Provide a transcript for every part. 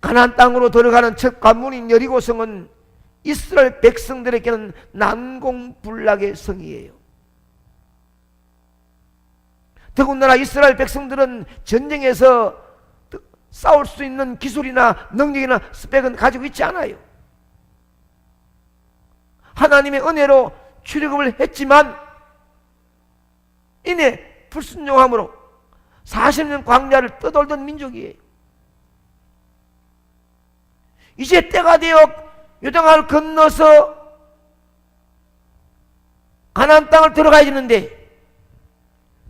가나안 땅으로 들어가는 첫 관문인 여리고성은 이스라엘 백성들에게는 난공불락의 성이에요. 더군다나 이스라엘 백성들은 전쟁에서 싸울 수 있는 기술이나 능력이나 스펙은 가지고 있지 않아요. 하나님의 은혜로 출애굽을 했지만 이내 불순종함으로 40년 광야를 떠돌던 민족이에요. 이제 때가 되어 요단강을 건너서 가나안 땅을 들어가야 되는데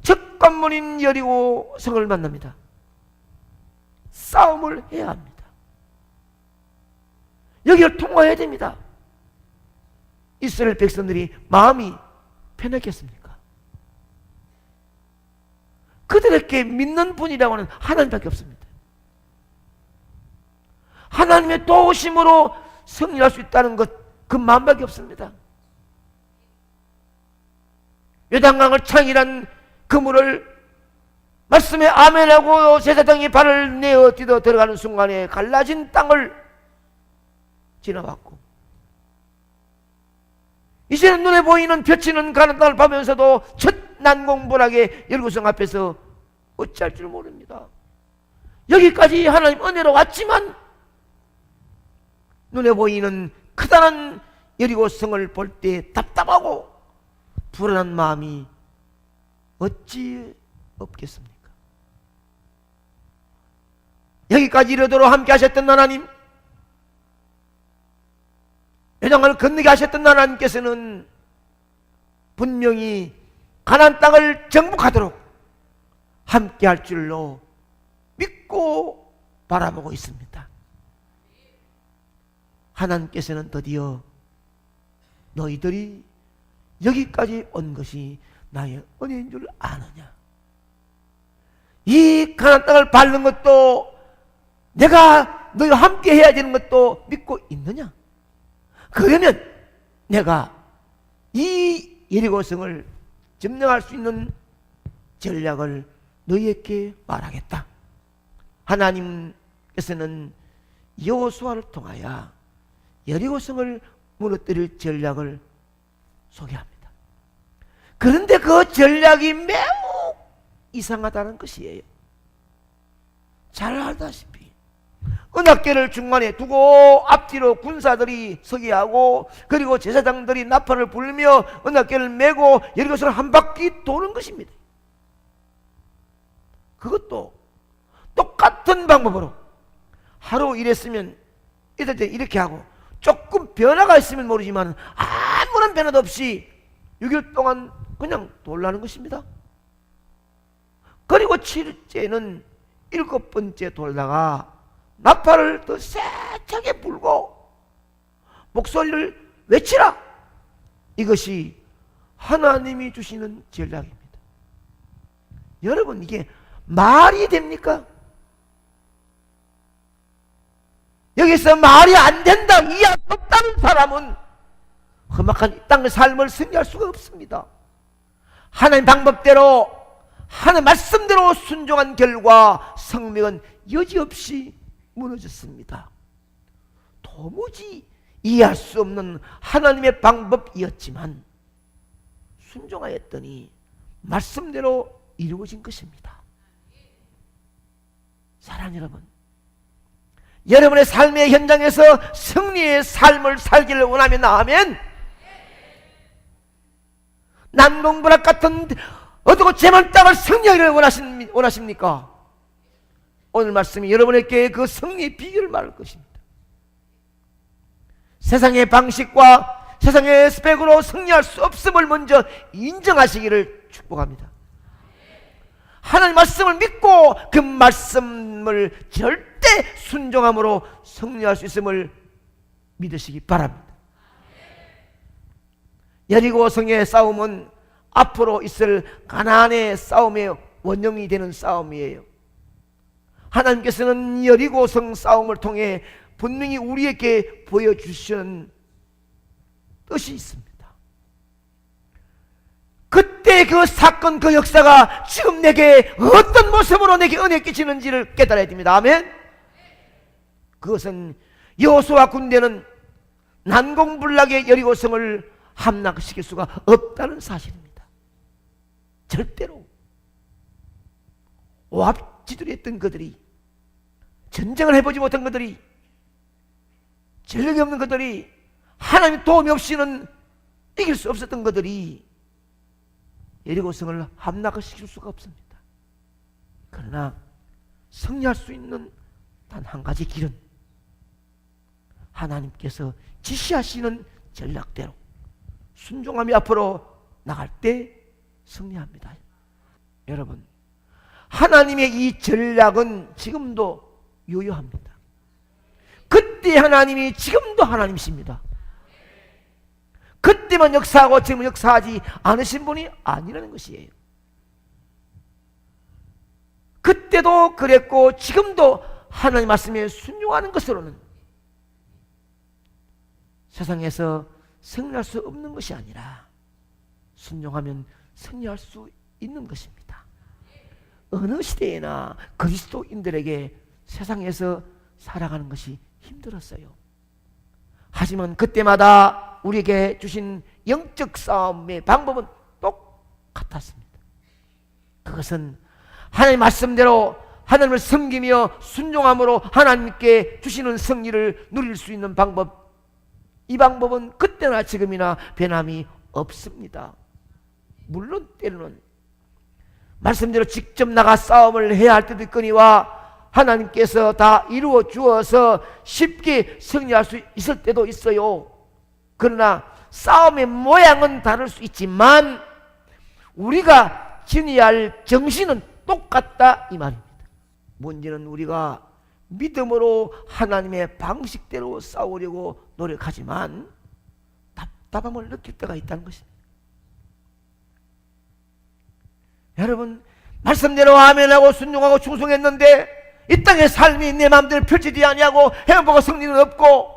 첫 관문인 여리고 성을 만납니다. 싸움을 해야 합니다. 여기를 통과해야 됩니다. 이스라엘 백성들이 마음이 편했겠습니까? 그들에게 믿는 분이라고 하는 하나님밖에 없습니다. 하나님의 도우심으로 승리할 수 있다는 것, 그 마음밖에 없습니다. 요단강을 창이란 그물을 말씀에 아멘하고 제사장이 발을 내어 뛰어 들어가는 순간에 갈라진 땅을 지나왔고, 이제는 눈에 보이는 펼치는 가나안 땅을 보면서도 첫 난공불락의 여리고성 앞에서 어찌할 줄 모릅니다. 여기까지 하나님 은혜로 왔지만 눈에 보이는 크다란 여리고성을 볼 때 답답하고 불안한 마음이 어찌 없겠습니까? 여기까지 이르도록 함께 하셨던 하나님, 요단강을 건너게 하셨던 하나님께서는 분명히 가나안 땅을 정복하도록 함께 할 줄로 믿고 바라보고 있습니다. 하나님께서는 드디어 너희들이 여기까지 온 것이 나의 은혜인 줄 아느냐? 이 가나안 땅을 밟는 것도 내가 너희와 함께 해야 되는 것도 믿고 있느냐? 그러면 내가 이 여리고성을 점령할 수 있는 전략을 너희에게 말하겠다. 하나님께서는 여호수아를 통하여 여리고성을 무너뜨릴 전략을 소개합니다. 그런데 그 전략이 매우 이상하다는 것이에요. 잘 알다시피 은하계를 중간에 두고 앞뒤로 군사들이 서게 하고, 그리고 제사장들이 나팔을 불며 은하계를 메고 여리고성을 한 바퀴 도는 것입니다. 그것도 똑같은 방법으로 하루 일했으면 이럴 때 이렇게 하고, 조금 변화가 있으면 모르지만 아무런 변화도 없이 6일 동안 그냥 돌라는 것입니다. 그리고 7일째는 7번째 돌다가 나팔을 더 세차게 불고 목소리를 외치라. 이것이 하나님이 주시는 전략입니다. 여러분, 이게 말이 됩니까? 여기서 말이 안 된다, 이해할 수 없다는 사람은 험악한 이 땅의 삶을 승리할 수가 없습니다. 하나님 방법대로, 하나님 말씀대로 순종한 결과 성명은 여지없이 무너졌습니다. 도무지 이해할 수 없는 하나님의 방법이었지만 순종하였더니 말씀대로 이루어진 것입니다. 사랑하는 여러분, 여러분의 삶의 현장에서 승리의 삶을 살기를 원하면 아멘. 난공불락 같은 어두고 제만 땅을 승리하기를 원하십니까? 오늘 말씀이 여러분에게 그 승리의 비결을 말할 것입니다. 세상의 방식과 세상의 스펙으로 승리할 수 없음을 먼저 인정하시기를 축복합니다. 하나님 말씀을 믿고 그 말씀을 절대 순종함으로 승리할 수 있음을 믿으시기 바랍니다. 여리고성의 싸움은 앞으로 있을 가나안의 싸움의 원형이 되는 싸움이에요. 하나님께서는 여리고성 싸움을 통해 분명히 우리에게 보여주시는 뜻이 있습니다. 그때 그 사건, 그 역사가 지금 내게 어떤 모습으로 내게 은혜 끼치는지를 깨달아야 됩니다. 아멘. 그것은 여호수아 군대는 난공불락의 여리고성을 함락시킬 수가 없다는 사실입니다. 절대로. 오합지졸했던 그들이, 전쟁을 해보지 못한 그들이, 전력이 없는 그들이, 하나님 도움이 없이는 이길 수 없었던 그들이 여리고성을 함락시킬 수가 없습니다. 그러나 승리할 수 있는 단 한 가지 길은 하나님께서 지시하시는 전략대로 순종함이 앞으로 나갈 때 승리합니다. 여러분, 하나님의 이 전략은 지금도 유효합니다. 그때 하나님이 지금도 하나님이십니다. 그때만 역사하고 지금은 역사하지 않으신 분이 아니라는 것이에요. 그때도 그랬고 지금도 하나님 말씀에 순종하는 것으로는 세상에서 승리할 수 없는 것이 아니라 순종하면 승리할 수 있는 것입니다. 어느 시대에나 그리스도인들에게 세상에서 살아가는 것이 힘들었어요. 하지만 그때마다 우리에게 주신 영적 싸움의 방법은 똑같았습니다. 그것은 하나님 말씀대로 하나님을 섬기며 순종함으로 하나님께 주시는 승리를 누릴 수 있는 방법, 이 방법은 그때나 지금이나 변함이 없습니다. 물론 때로는 말씀대로 직접 나가 싸움을 해야 할 때도 있거니와 하나님께서 다 이루어 주어서 쉽게 승리할 수 있을 때도 있어요. 그러나 싸움의 모양은 다를 수 있지만 우리가 지녀야 할 정신은 똑같다 이 말입니다. 문제는 우리가 믿음으로 하나님의 방식대로 싸우려고 노력하지만 답답함을 느낄 때가 있다는 것입니다. 여러분, 말씀대로 아멘하고 순종하고 충성했는데 이 땅의 삶이 내 마음대로 펼치지 아니하고 행복과 승리는 없고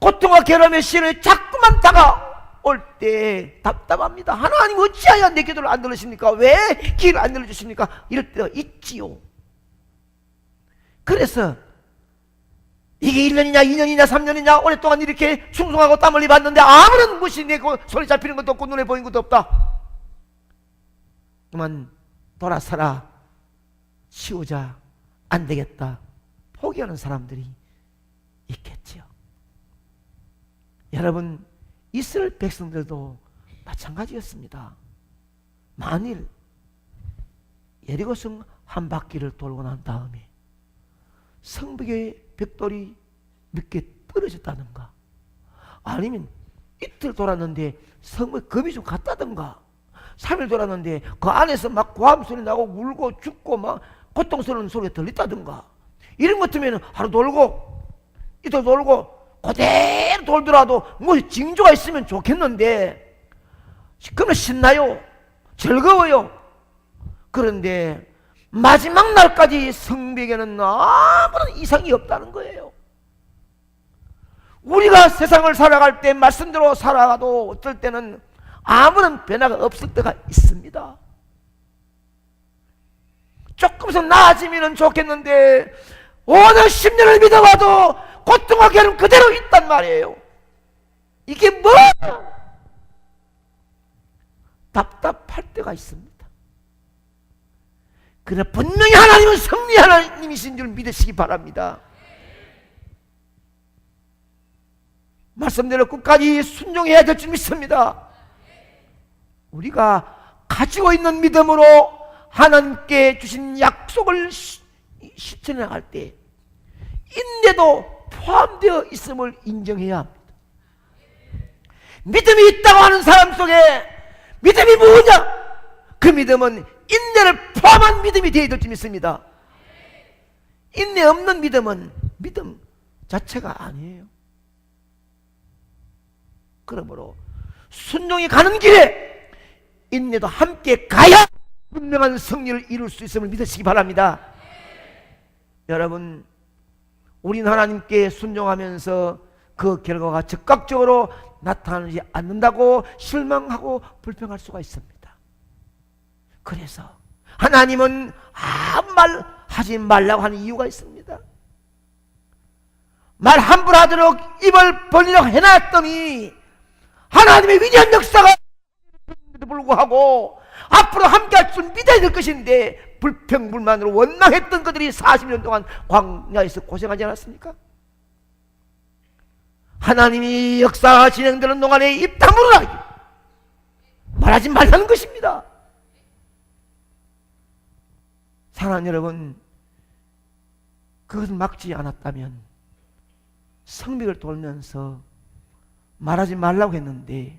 고통과 괴로움의 시련이 자꾸만 다가올 때 답답합니다. 하나님 어찌하여 내 기도를 안 들으십니까? 왜 길을 안 들어주십니까? 이럴 때가 있지요. 그래서 이게 1년이냐 2년이냐 3년이냐 오랫동안 이렇게 충성하고 땀 흘리 봤는데 아무런 것이 내 손에 잡히는 것도 없고 눈에 보이는 것도 없다. 그만 돌아서라, 치우자, 안 되겠다 포기하는 사람들이 있겠지요. 여러분, 이스라엘 백성들도 마찬가지였습니다. 만일 예리고성 한 바퀴를 돌고 난 다음에 성벽의 벽돌이 몇 개 떨어졌다든가 아니면 이틀 돌았는데 성벽 금이 좀 갔다든가 3일 돌았는데 그 안에서 막 고함 소리 나고 울고 죽고 막 고통스러운 소리가 들렸다든가 이런 것 같으면 하루 돌고 이틀 돌고 그대로 돌더라도 뭐 징조가 있으면 좋겠는데 그러면 신나요, 즐거워요. 그런데 마지막 날까지 성벽에는 아무런 이상이 없다는 거예요. 우리가 세상을 살아갈 때 말씀대로 살아가도 어떨 때는 아무런 변화가 없을 때가 있습니다. 조금씩 나아지면 좋겠는데 오늘 10년을 믿어봐도 고통과 괴로움 그대로 있단 말이에요. 이게 뭐 답답할 때가 있습니다. 그러나 분명히 하나님은 승리 하나님이신 줄 믿으시기 바랍니다. 말씀대로 끝까지 순종해야 될 줄 믿습니다. 우리가 가지고 있는 믿음으로 하나님께 주신 약속을 실천해 나갈 때 인내도 포함되어 있음을 인정해야 합니다. 믿음이 있다고 하는 사람 속에 믿음이 뭐냐? 그 믿음은 인내를 포함한 믿음이 되어야 될 줄 믿습니다. 인내 없는 믿음은 믿음 자체가 아니에요. 그러므로 순종이 가는 길에 인내도 함께 가야 분명한 승리를 이룰 수 있음을 믿으시기 바랍니다. 여러분, 우리는 하나님께 순종하면서 그 결과가 즉각적으로 나타나지 않는다고 실망하고 불평할 수가 있습니다. 그래서 하나님은 아무 말 하지 말라고 하는 이유가 있습니다. 말 함부로 하도록 입을 벌리려고 해놨더니 하나님의 위대한 역사가 불구하고 앞으로 함께할 줄 믿어야 될 것인데 불평불만으로 원망했던 그들이 40년 동안 광야에서 고생하지 않았습니까? 하나님이 역사가 진행되는 동안에 입 다물으라 말하지 말라는 것입니다. 사랑하는 여러분, 그것을 막지 않았다면 성벽을 돌면서 말하지 말라고 했는데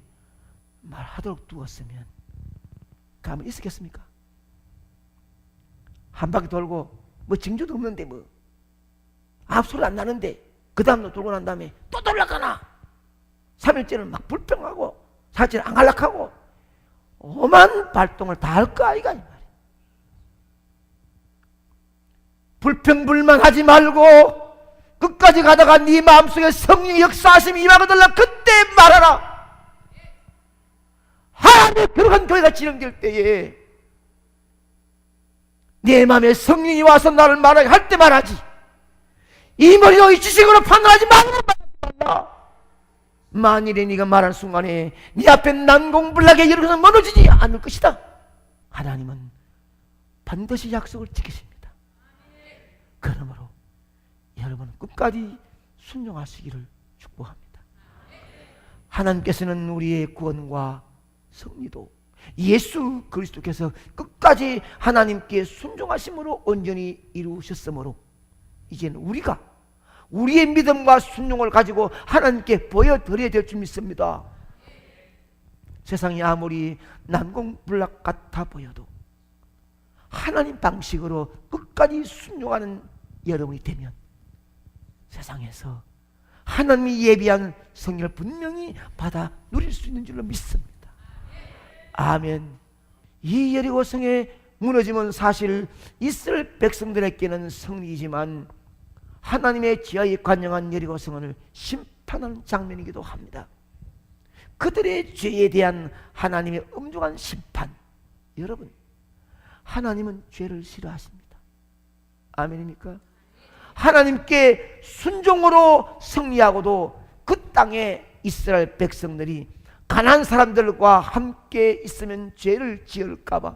말하도록 두었으면 가만히 있었겠습니까? 한 바퀴 돌고 뭐 징조도 없는데 뭐 아무 소리 안 나는데 그 다음날 돌고 난 다음에 또 돌아가나 3일째는 막 불평하고 4일째는 안갈락하고 오만 발동을 다 할 거 아이가 이 말이야. 불평불만하지 말고 끝까지 가다가 네 마음속에 성령의 역사하심이 임하거들라 그때 말하라. 하나님의 거룩한 교회가 진행될 때에 내 마음에 성령이 와서 나를 말하게 할 때 말하지. 이 머리로 이 지식으로 판단하지 말라. 만일에 네가 말하는 순간에 네 앞에 난공불락의 여러분은 무너지지 않을 것이다. 하나님은 반드시 약속을 지키십니다. 그러므로 여러분은 끝까지 순종하시기를 축복합니다. 하나님께서는 우리의 구원과 승리도 예수 그리스도께서 끝까지 하나님께 순종하심으로 온전히 이루셨으므로 이제는 우리가 우리의 믿음과 순종을 가지고 하나님께 보여드려야 될 줄 믿습니다. 세상이 아무리 난공불락 같아 보여도 하나님 방식으로 끝까지 순종하는 여러분이 되면 세상에서 하나님이 예비한 성령을 분명히 받아 누릴 수 있는 줄로 믿습니다. 아멘. 이 여리고성의 무너짐은 사실 이스라엘 백성들에게는 승리이지만 하나님의 지하에 관영한 여리고성을 심판하는 장면이기도 합니다. 그들의 죄에 대한 하나님의 엄중한 심판. 여러분, 하나님은 죄를 싫어하십니다. 아멘입니까? 하나님께 순종으로 승리하고도 그 땅에 이스라엘 백성들이 가난한 사람들과 함께 있으면 죄를 지을까봐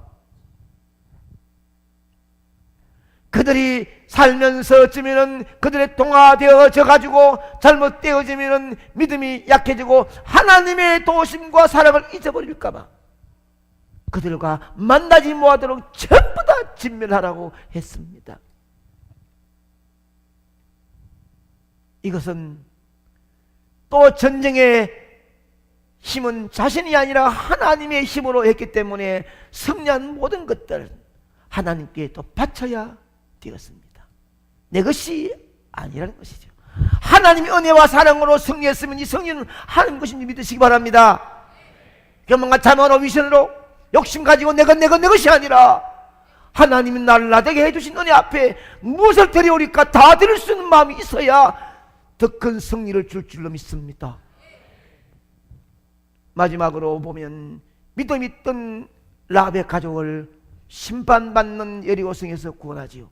그들이 살면서 어쩌면은 그들의 동화되어져 가지고 잘못되어지면은 믿음이 약해지고 하나님의 도우심과 사랑을 잊어버릴까봐 그들과 만나지 못하도록 전부 다 진멸하라고 했습니다. 이것은 또 전쟁의 힘은 자신이 아니라 하나님의 힘으로 했기 때문에 승리한 모든 것들은 하나님께 또 바쳐야 되었습니다. 내 것이 아니라는 것이죠. 하나님의 은혜와 사랑으로 승리했으면 이 승리는 하나님 것인 줄 믿으시기 바랍니다. 교만과 자만과 위선으로 욕심 가지고 내 것이 아니라 하나님이 나를 나되게 해주신 은혜 앞에 무엇을 드려오리까 다 드릴 수 있는 마음이 있어야 더 큰 승리를 줄 줄로 믿습니다. 마지막으로 보면 믿음 있던 라합의 가족을 심판받는 여리고성에서 구원하지요.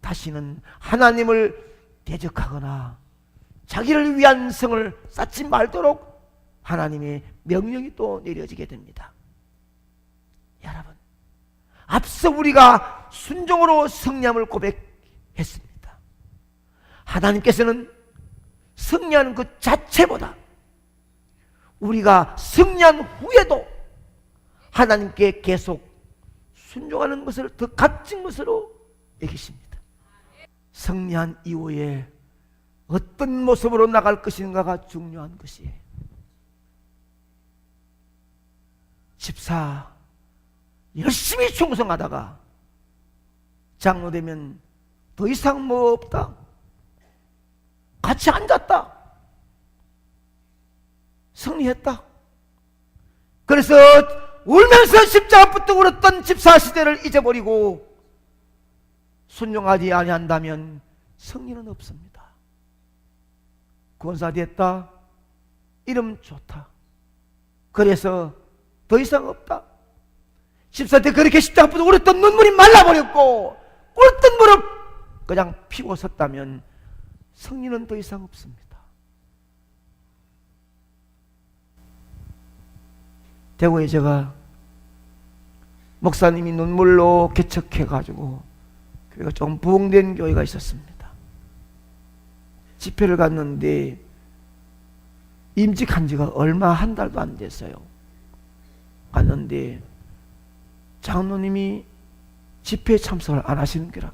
다시는 하나님을 대적하거나 자기를 위한 성을 쌓지 말도록 하나님의 명령이 또 내려지게 됩니다. 여러분, 앞서 우리가 순종으로 승리함을 고백했습니다. 하나님께서는 승리하는 것 자체보다 우리가 승리한 후에도 하나님께 계속 순종하는 것을 더 값진 것으로 여기십니다. 승리한 이후에 어떤 모습으로 나갈 것인가가 중요한 것이에요. 집사 열심히 충성하다가 장로 되면 더 이상 뭐 없다. 같이 앉았다. 승리했다. 그래서 울면서 십자가 붙들고 울었던 집사 시대를 잊어버리고 순종하지 아니한다면 승리는 없습니다. 권사 됐다. 이름 좋다. 그래서 더 이상 없다. 집사 때 그렇게 십자가 붙들고 울었던 눈물이 말라버렸고 꿀뜬 무릎 그냥 피고 섰다면 승리는 더 이상 없습니다. 대구에 제가 목사님이 눈물로 개척해가지고 교회가 좀 부흥된 교회가 있었습니다. 집회를 갔는데 임직한 지가 얼마 한 달도 안 됐어요. 갔는데 장로님이 집회에 참석을 안 하시는 게라.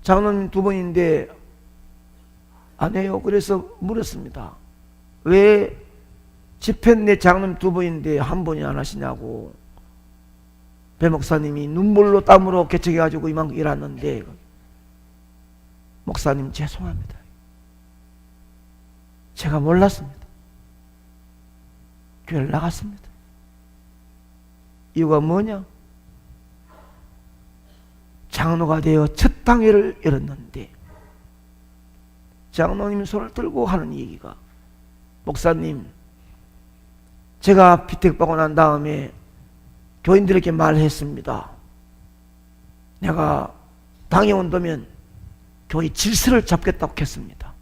장로님 두 분인데 안 해요. 그래서 물었습니다. 왜 집회인데 장로님 두 분인데 한 분이 안 하시냐고. 배 목사님이 눈물로 땀으로 개척해가지고 이만큼 일하는데, 목사님 죄송합니다. 제가 몰랐습니다. 교회를 나갔습니다. 이유가 뭐냐? 장로가 되어 첫 당회를 열었는데 장로님이 손을 들고 하는 얘기가, 목사님, 제가 비택받고 난 다음에 교인들에게 말했습니다. 내가 당에 온다면 교회 질서를 잡겠다고 했습니다.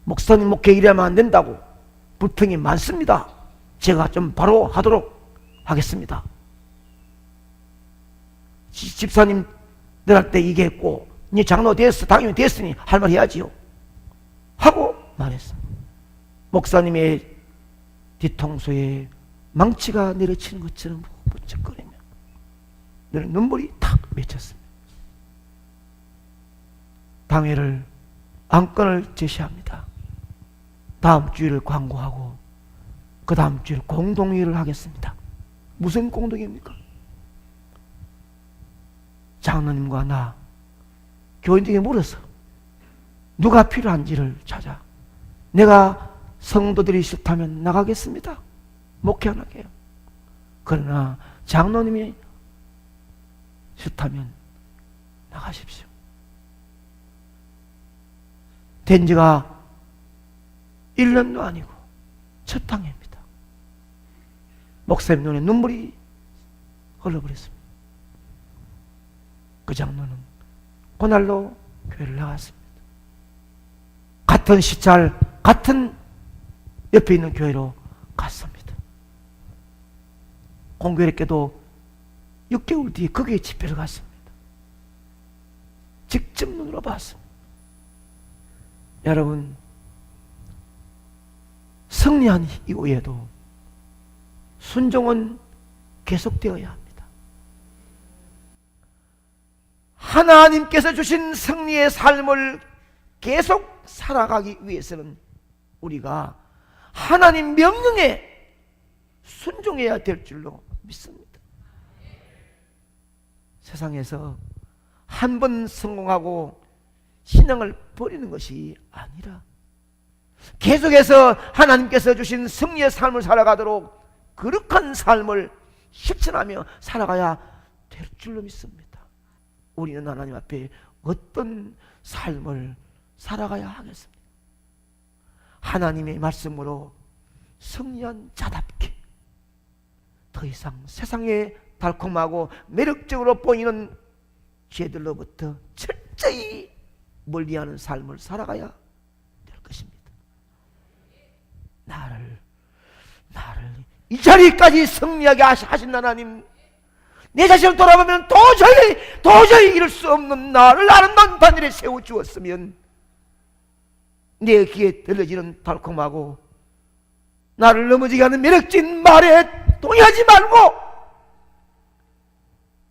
목사님 목회 이래하면 안 된다고 불평이 많습니다. 제가 좀 바로 하도록 하겠습니다. 집사님 내할 때 얘기했고, 네 장로 됐어, 당연히 됐으니 할 말 해야지요 하고 말했어. 목사님의 뒤통수에 망치가 내려치는 것처럼 부쩍거리며 너는 눈물이 탁 맺혔습니다. 당회를 안건을 제시합니다. 다음 주일을 광고하고 그 다음 주일 공동회의를 하겠습니다. 무슨 공동회입니까? 장로님과 나 교인들에게 물어서 누가 필요한지를 찾아 내가 성도들이 싫다면 나가겠습니다. 목회 안 하게요. 그러나 장로님이 싫다면 나가십시오. 된 지가 1년도 아니고 첫 당회입니다. 목사님 눈에 눈물이 흘러버렸습니다. 그 장로는 그날로 교회를 나갔습니다. 같은 시찰, 같은 옆에 있는 교회로 갔습니다. 공교롭게도 6개월 뒤에 거기에 집회를 갔습니다. 직접 눈으로 봤습니다. 여러분, 승리한 이후에도 순종은 계속되어야 합니다. 하나님께서 주신 승리의 삶을 계속 살아가기 위해서는 우리가 하나님 명령에 순종해야 될 줄로 믿습니다. 세상에서 한 번 성공하고 신앙을 버리는 것이 아니라 계속해서 하나님께서 주신 승리의 삶을 살아가도록 거룩한 삶을 실천하며 살아가야 될 줄로 믿습니다. 우리는 하나님 앞에 어떤 삶을 살아가야 하겠습니까? 하나님의 말씀으로 승리한 자답게 더 이상 세상에 달콤하고 매력적으로 보이는 죄들로부터 철저히 멀리하는 삶을 살아가야 될 것입니다. 나를 이 자리까지 승리하게 하신 하나님, 내 자신을 돌아보면 도저히 이룰 수 없는 나를 아름다운 바늘에 세워주었으면 내 귀에 들려지는 달콤하고 나를 넘어지게 하는 매력진 말에 동의하지 말고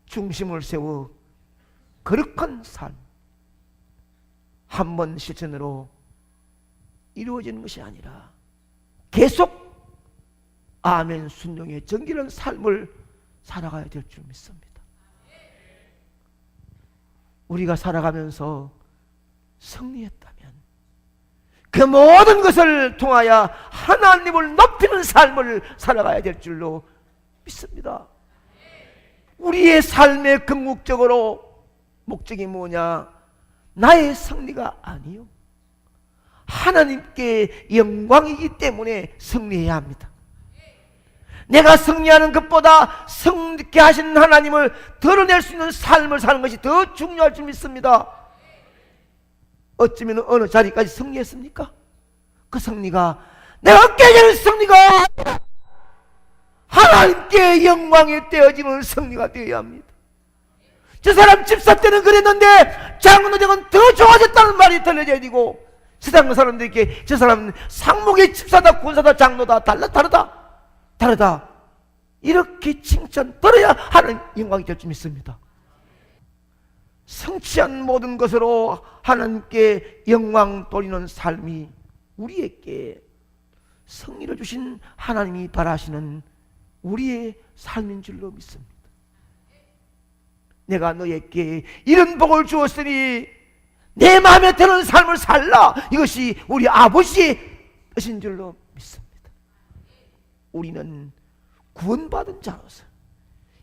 중심을 세워 거룩한 삶, 한 번 실천으로 이루어지는 것이 아니라 계속 아멘 순종의 정결한 삶을 살아가야 될 줄 믿습니다. 우리가 살아가면서 승리했다면 그 모든 것을 통하여 하나님을 높이는 삶을 살아가야 될 줄로 믿습니다. 우리의 삶의 궁극적으로 목적이 뭐냐? 나의 승리가 아니요, 하나님께 영광이기 때문에 승리해야 합니다. 내가 승리하는 것보다 승리케 하신 하나님을 드러낼 수 있는 삶을 사는 것이 더 중요할 줄 믿습니다. 어쩌면 어느 자리까지 승리했습니까? 그 승리가 내가 깨지는 승리가 아니라 하나님께 영광이 되어지는 승리가 되어야 합니다. 저 사람 집사 때는 그랬는데 장로되면 더 좋아졌다는 말이 들려져야 되고, 세상 사람들에게 저 사람은 상목의 집사다, 군사다, 장로다, 다르다 이렇게 칭찬 들어야 하는 영광이 될 줄 믿습니다. 성취한 모든 것으로 하나님께 영광 돌리는 삶이 우리에게 승리를 주신 하나님이 바라시는 우리의 삶인 줄로 믿습니다. 내가 너에게 이런 복을 주었으니 내 마음에 드는 삶을 살라, 이것이 우리 아버지의 뜻인 줄로 믿습니다. 우리는 구원받은 자로서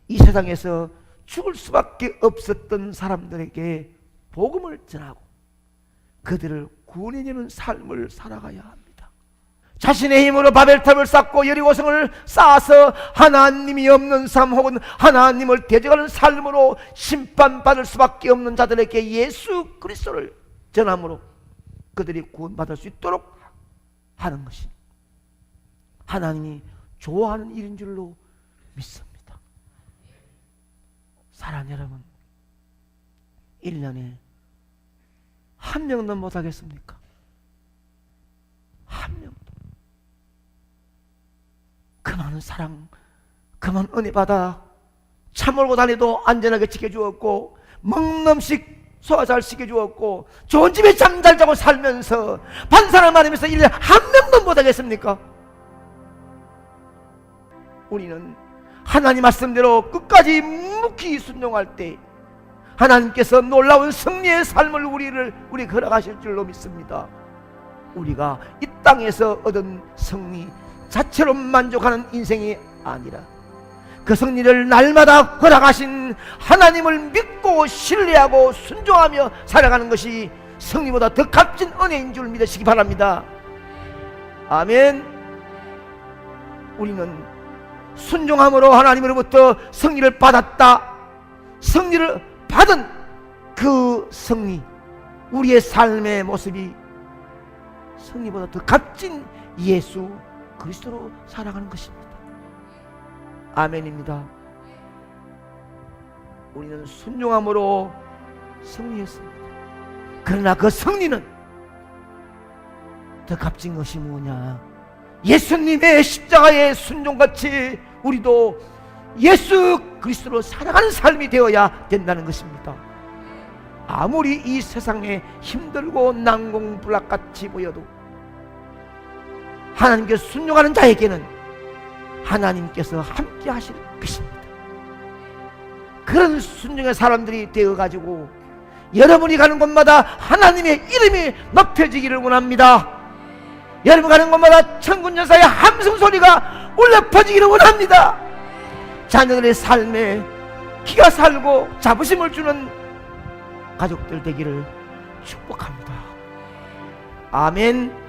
이 세상에서 죽을 수밖에 없었던 사람들에게 복음을 전하고 그들을 구원해내는 삶을 살아가야 합니다. 자신의 힘으로 바벨탑을 쌓고 여리고성을 쌓아서 하나님이 없는 삶 혹은 하나님을 대적하는 삶으로 심판받을 수밖에 없는 자들에게 예수 그리스도를 전함으로 그들이 구원받을 수 있도록 하는 것이 하나님이 좋아하는 일인 줄로 믿습니다. 사랑하는 여러분, 1년에 한 명도 못하겠습니까? 한 명도. 그 많은 사랑, 그 많은 은혜 받아 차 몰고 다니도 안전하게 지켜주었고, 먹는 음식 소화 잘 시켜주었고, 좋은 집에 잠 잘 자고 살면서 반사를 말하면서 1년에 한 명도 못하겠습니까? 우리는 하나님 말씀대로 끝까지 묵히 순종할 때 하나님께서 놀라운 승리의 삶을 우리 걸어가실 줄로 믿습니다. 우리가 이 땅에서 얻은 승리 자체로 만족하는 인생이 아니라 그 승리를 날마다 허락하신 하나님을 믿고 신뢰하고 순종하며 살아가는 것이 승리보다 더 값진 은혜인 줄 믿으시기 바랍니다. 아멘. 우리는 순종함으로 하나님으로부터 승리를 받았다. 승리를 받은 그 승리, 우리의 삶의 모습이 승리보다 더 값진 예수 그리스도로 살아가는 것입니다. 아멘입니다. 우리는 순종함으로 승리했습니다. 그러나 그 승리는 더 값진 것이 뭐냐? 예수님의 십자가의 순종같이 우리도 예수 그리스도로 살아가는 삶이 되어야 된다는 것입니다. 아무리 이 세상에 힘들고 난공불락같이 보여도 하나님께 순종하는 자에게는 하나님께서 함께 하실 것입니다. 그런 순종의 사람들이 되어가지고 여러분이 가는 곳마다 하나님의 이름이 높여지기를 원합니다. 여러분 가는 곳마다 천군천사의 함성 소리가 울려 퍼지기를 원합니다. 자녀들의 삶에 기가 살고 자부심을 주는 가족들 되기를 축복합니다. 아멘.